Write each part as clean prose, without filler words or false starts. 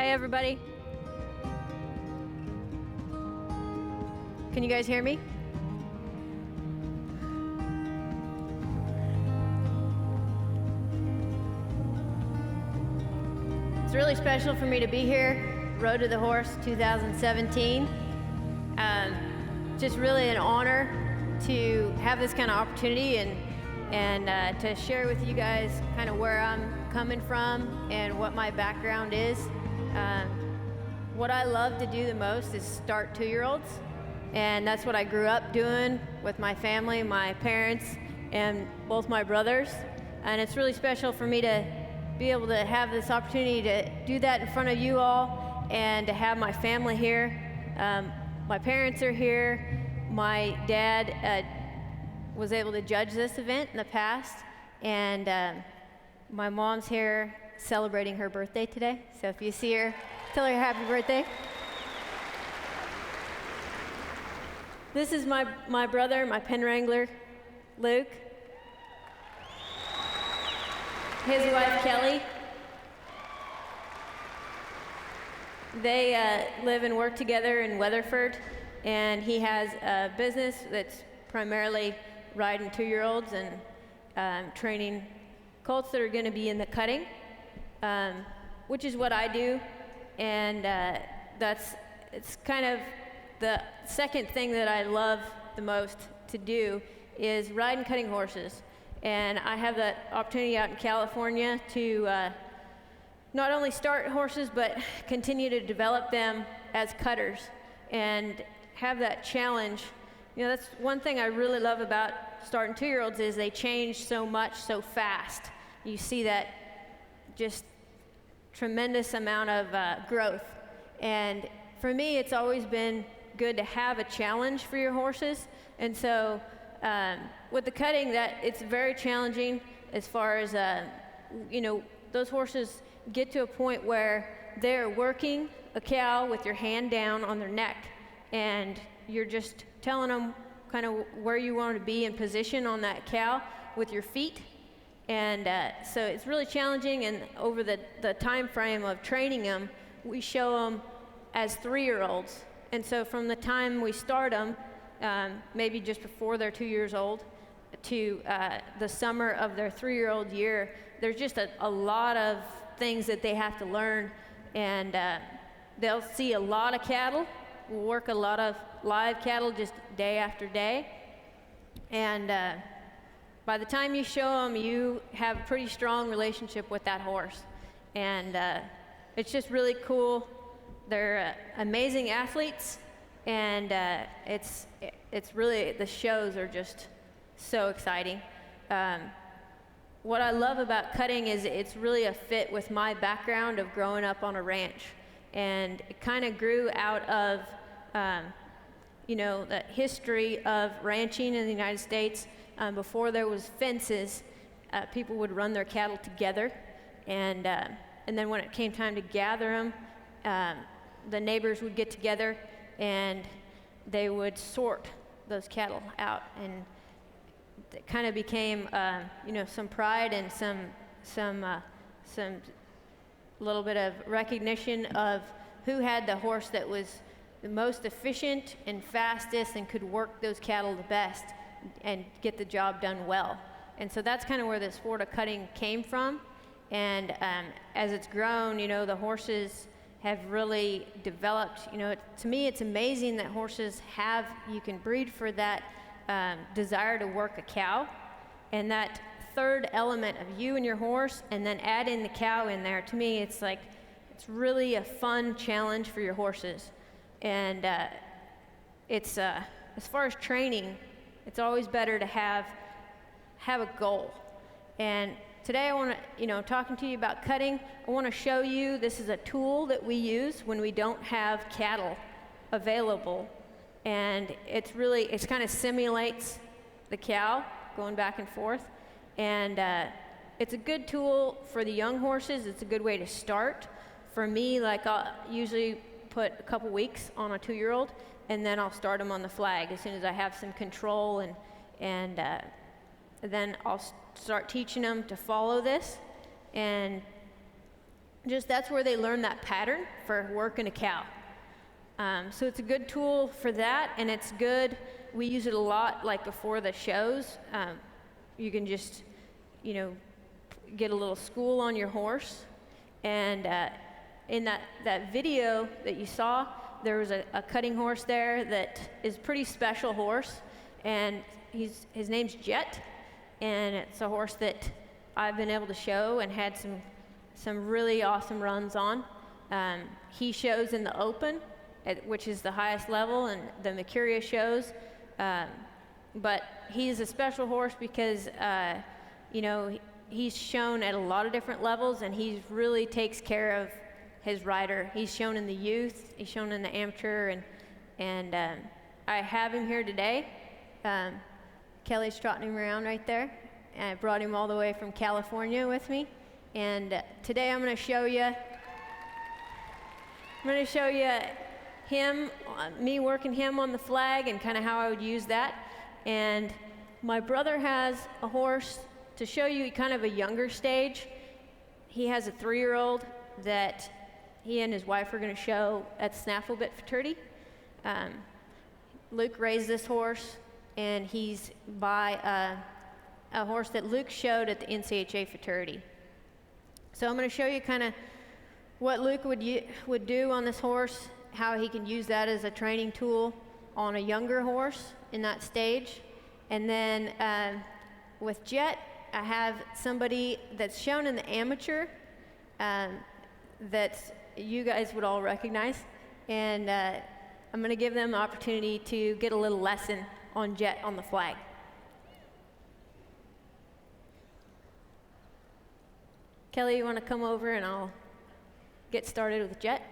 Hi, everybody. Can you guys hear me? It's really special for me to be here, Road to the Horse 2017. Just really an honor to have this kind of opportunity and to share with you guys kind of where I'm coming from and what my background is. What I love to do the most is start 2-year-olds, and that's what I grew up doing with my family, my parents, and both my brothers. And it's really special for me to be able to have this opportunity to do that in front of you all and to have my family here. My parents are here. My dad was able to judge this event in the past, and my mom's here celebrating her birthday today. So if you see her, tell her happy birthday. This is my brother, my pen wrangler, Luke. His wife, Kelly. They live and work together in Weatherford, and he has a business that's primarily riding 2-year-olds and training colts that are going to be in the cutting, which is what I do. And it's kind of the second thing that I love the most to do is ride and cutting horses. And I have that opportunity out in California to not only start horses, but continue to develop them as cutters and have that challenge. You know, that's one thing I really love about starting 2-year-olds is they change so much so fast. You see that just tremendous amount of growth. And for me, it's always been good to have a challenge for your horses. And so with the cutting, that it's very challenging as far as, those horses get to a point where they're working a cow with your hand down on their neck, and you're just telling them kind of where you want to be in position on that cow with your feet. And so it's really challenging, and over the time frame of training them, we show them as 3-year-olds. And so from the time we start them, maybe just before they're 2 years old, to the summer of their 3-year-old year, there's just a lot of things that they have to learn. And they'll see a lot of cattle. We'll work a lot of live cattle just day after day. And by the time you show them, you have a pretty strong relationship with that horse. And it's just really cool. They're amazing athletes, and it's really, the shows are just so exciting. What I love about cutting is it's really a fit with my background of growing up on a ranch. And it kind of grew out of, the history of ranching in the United States. Before there was fences, people would run their cattle together. And then when it came time to gather them, the neighbors would get together and they would sort those cattle out. And it kind of became, some pride and some little bit of recognition of who had the horse that was the most efficient and fastest and could work those cattle the best and get the job done well. And so that's kind of where the sport of cutting came from. And as it's grown, the horses have really developed. To me, it's amazing that horses you can breed for that desire to work a cow, and that third element of you and your horse, and then add in the cow in there. To me, it's really a fun challenge for your horses. And it's as far as training, it's always better to have a goal. And today I want to, talking to you about cutting, I want to show you, this is a tool that we use when we don't have cattle available. And it kind of simulates the cow going back and forth. And it's a good tool for the young horses. It's a good way to start. For me, I'll usually put a couple weeks on a 2-year-old, and then I'll start them on the flag as soon as I have some control, and then I'll start teaching them to follow this. And just that's where they learn that pattern for working a cow. So it's a good tool for that, and it's good. We use it a lot, like before the shows. You can just, get a little school on your horse. And in that video that you saw, there was a cutting horse there that is a pretty special horse, and his name's Jet, and it's a horse that I've been able to show and had some really awesome runs on. He shows in the open, which is the highest level, and the Mercuria shows. But he's a special horse because, he's shown at a lot of different levels, and he really takes care of his rider. He's shown in the youth, he's shown in the amateur, and I have him here today. Kelly's trotting him around right there. And I brought him all the way from California with me. And today I'm going to show you him, me working him on the flag and kind of how I would use that. And my brother has a horse to show you kind of a younger stage. He has a 3-year-old that he and his wife are going to show at Snafflebit Fraternity. Luke raised this horse, and he's by a horse that Luke showed at the NCHA Fraternity. So I'm going to show you kind of what Luke would do on this horse, how he can use that as a training tool on a younger horse in that stage. And then with Jet, I have somebody that's shown in the amateur that you guys would all recognize. And I'm going to give them the opportunity to get a little lesson on Jet on the flag. Kelly, you want to come over and I'll get started with Jet?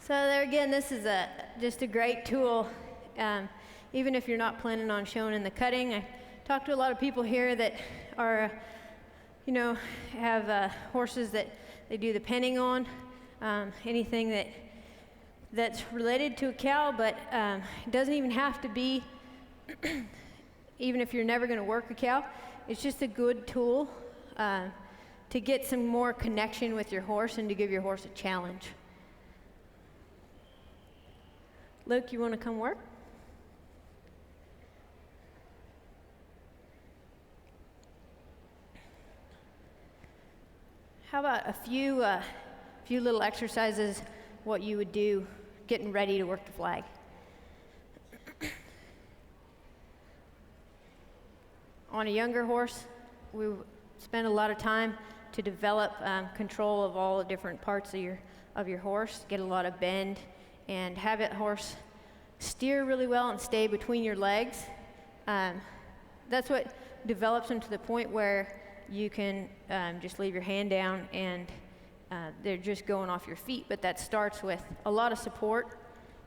So there again, this is just a great tool, even if you're not planning on showing in the cutting. I talked to a lot of people here that are, have horses that they do the penning on, anything that's related to a cow, but it doesn't even have to be, even if you're never going to work a cow. It's just a good tool to get some more connection with your horse and to give your horse a challenge. Luke, you want to come work? How about a few little exercises, what you would do getting ready to work the flag? On a younger horse, we spend a lot of time to develop control of all the different parts of your horse, get a lot of bend, and have that horse steer really well and stay between your legs. That's what develops them to the point where you can just leave your hand down and they're just going off your feet, but that starts with a lot of support,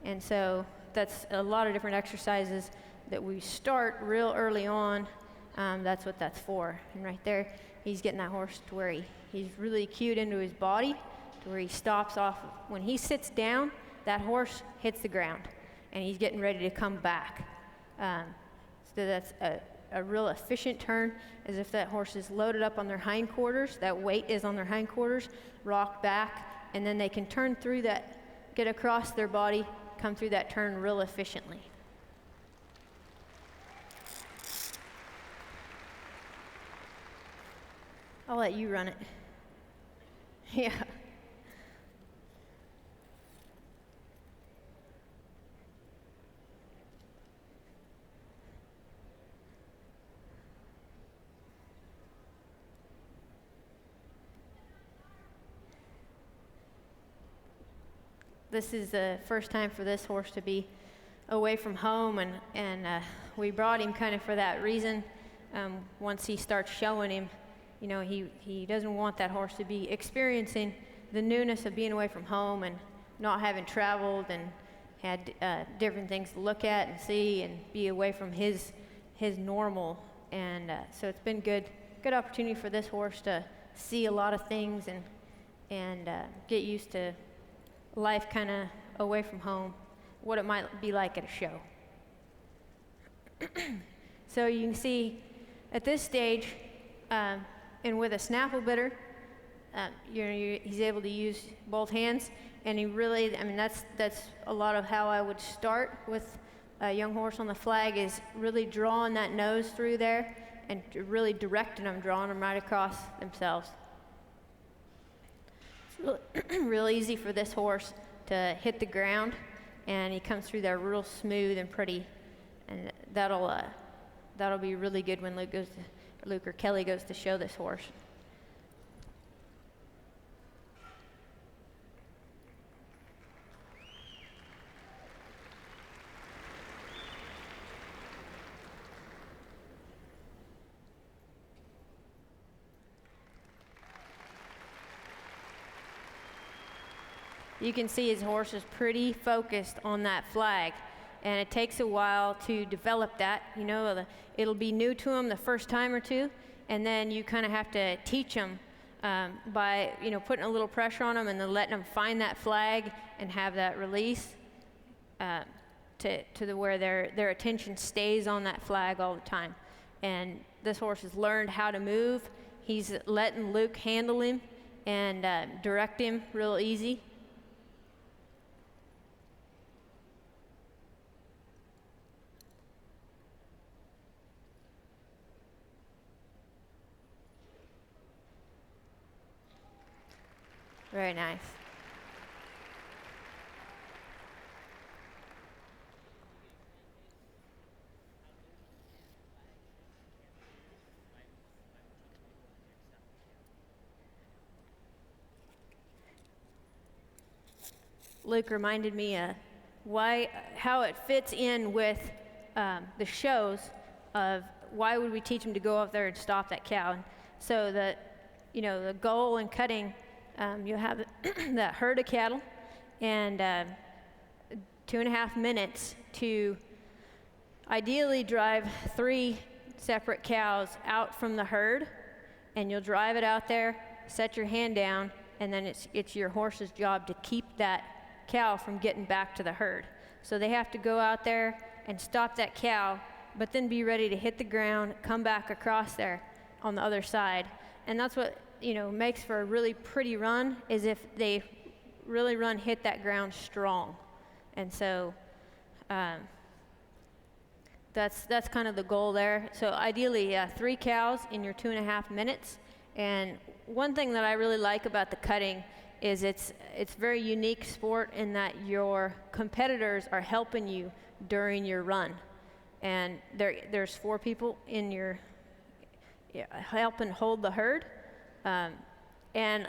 and so that's a lot of different exercises that we start real early on. That's what that's for. And right there, he's getting that horse to where he's really cued into his body, to where he stops off. When he sits down, that horse hits the ground, and he's getting ready to come back. So that's a real efficient turn, as if that horse is loaded up on their hindquarters, that weight is on their hindquarters, rocked back, and then they can turn through that, get across their body, come through that turn real efficiently. I'll let you run it. Yeah. This is the first time for this horse to be away from home, and we brought him kind of for that reason. Once he starts showing him, you know, he doesn't want that horse to be experiencing the newness of being away from home and not having traveled and had different things to look at and see and be away from his normal. And so it's been good opportunity for this horse to see a lot of things and get used to life kind of away from home, what it might be like at a show. So you can see at this stage, and with a snaffle bitter, he's able to use both hands, and he really, I mean, that's a lot of how I would start with a young horse on the flag, is really drawing that nose through there and really directing them, drawing them right across themselves. It's real easy for this horse to hit the ground, and he comes through there real smooth and pretty, and that'll be really good when Luke or Kelly goes to show this horse. You can see his horse is pretty focused on that flag, and it takes a while to develop that. You know, it'll be new to him the first time or two, and then you kind of have to teach him by, you know, putting a little pressure on him and then letting him find that flag and have that release to the where their attention stays on that flag all the time. And this horse has learned how to move. He's letting Luke handle him and direct him real easy. Very nice. Luke reminded me how it fits in with the shows of why would we teach him to go up there and stop that cow. And so the goal in cutting, you'll have that herd of cattle and 2.5 minutes to ideally drive 3 separate cows out from the herd, and you'll drive it out there, set your hand down, and then it's your horse's job to keep that cow from getting back to the herd. So they have to go out there and stop that cow, but then be ready to hit the ground, come back across there on the other side. And that's what makes for a really pretty run, is if they really hit that ground strong. And so That's kind of the goal there. So ideally, 3 cows in your 2.5 minutes. And one thing that I really like about the cutting is it's very unique sport in that your competitors are helping you during your run. And there's 4 people in your helping hold the herd. And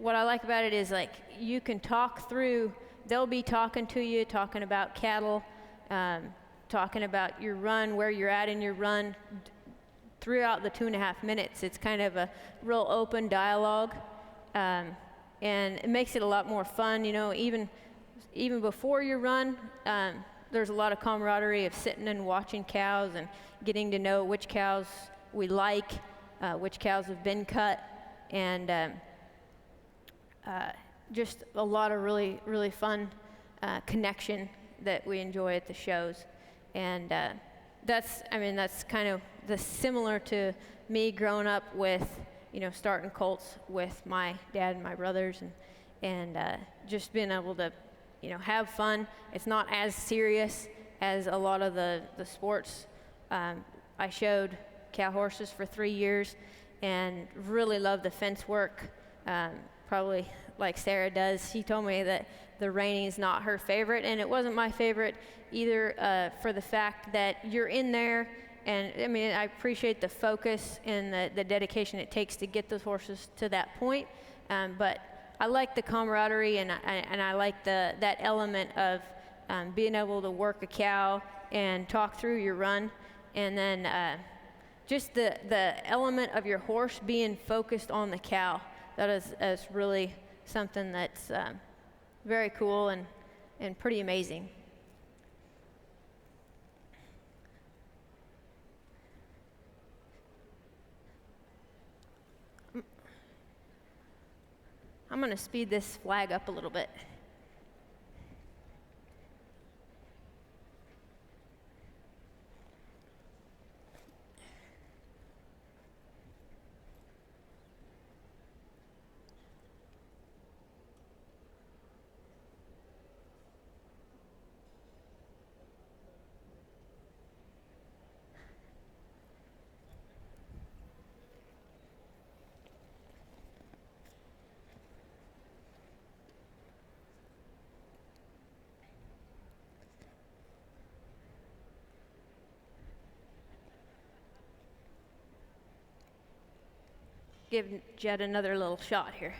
what I like about it is, like, you can talk through, they'll be talking to you, talking about cattle, talking about your run, where you're at in your run throughout the 2.5 minutes. It's kind of a real open dialogue, and it makes it a lot more fun. You know, even before your run, there's a lot of camaraderie of sitting and watching cows and getting to know which cows we like, which cows have been cut, and just a lot of really, really fun connection that we enjoy at the shows. And that's kind of similar to me growing up with, starting colts with my dad and my brothers, and just being able to, have fun. It's not as serious as a lot of the sports. I showed cow horses for 3 years and really loved the fence work, probably like Sarah does. She told me that the reining is not her favorite, and it wasn't my favorite either, for the fact that you're in there, and I appreciate the focus and the dedication it takes to get those horses to that point, but I like the camaraderie, and I like that element of being able to work a cow and talk through your run, and then just the element of your horse being focused on the cow. That is really something that's very cool and pretty amazing. I'm going to speed this flag up a little bit. Give Jed another little shot here.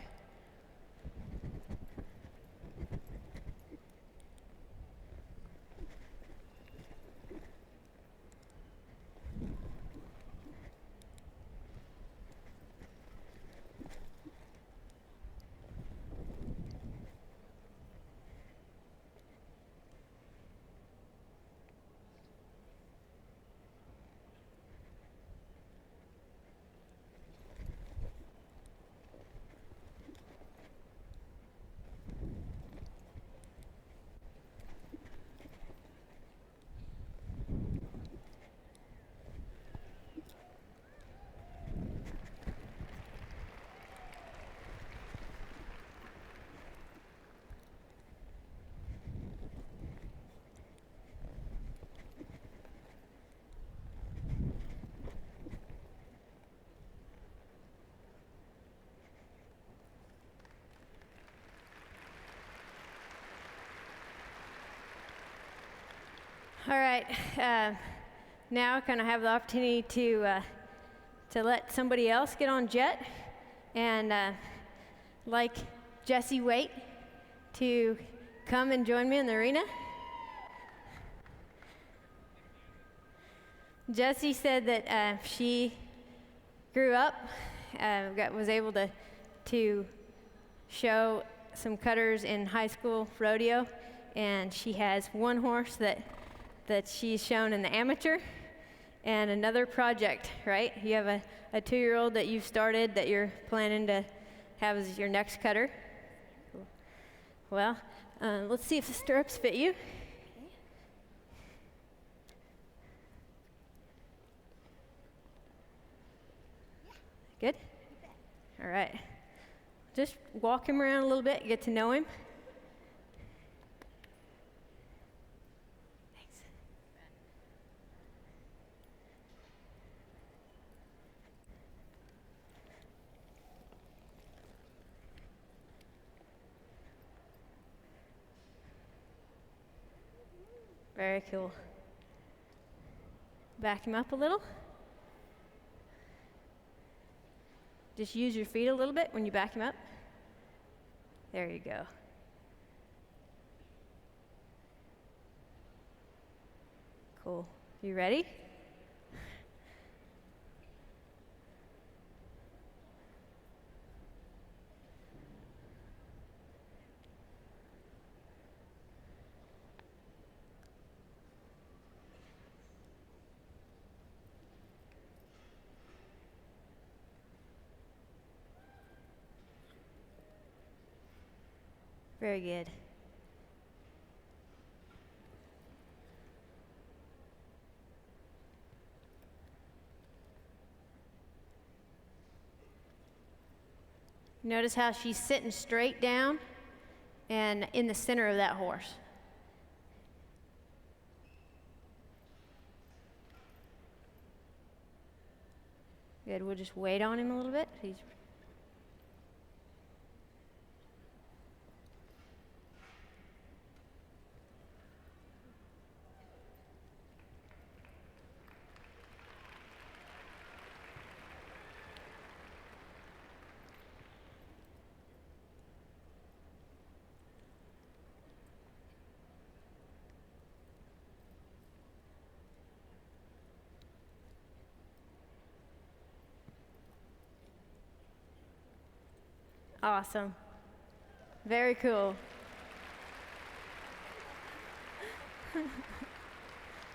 All right, now can I have the opportunity to let somebody else get on jet, and like Jesse Waite to come and join me in the arena. Jessie said that she grew up, was able to show some cutters in high school rodeo, and she has one horse that she's shown in the amateur, and another project, right? You have a 2-year-old that you've started that you're planning to have as your next cutter. Well, let's see if the stirrups fit you. Good? All right. Just walk him around a little bit, get to know him. Very cool. Back him up a little. Just use your feet a little bit when you back him up. There you go. Cool. You ready? Very good. Notice how she's sitting straight down and in the center of that horse. Good, we'll just wait on him a little bit. He's awesome. Very cool.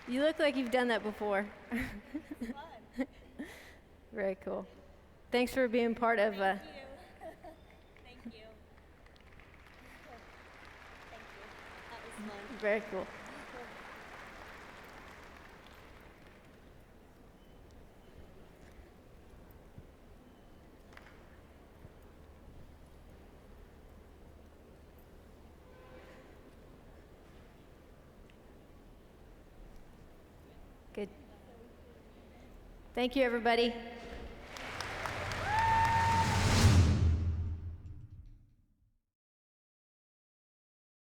You look like you've done that before. Very cool. Thanks for being part of. Thank you. Thank you. Thank you. That was fun. Very cool. Good. Thank you, everybody.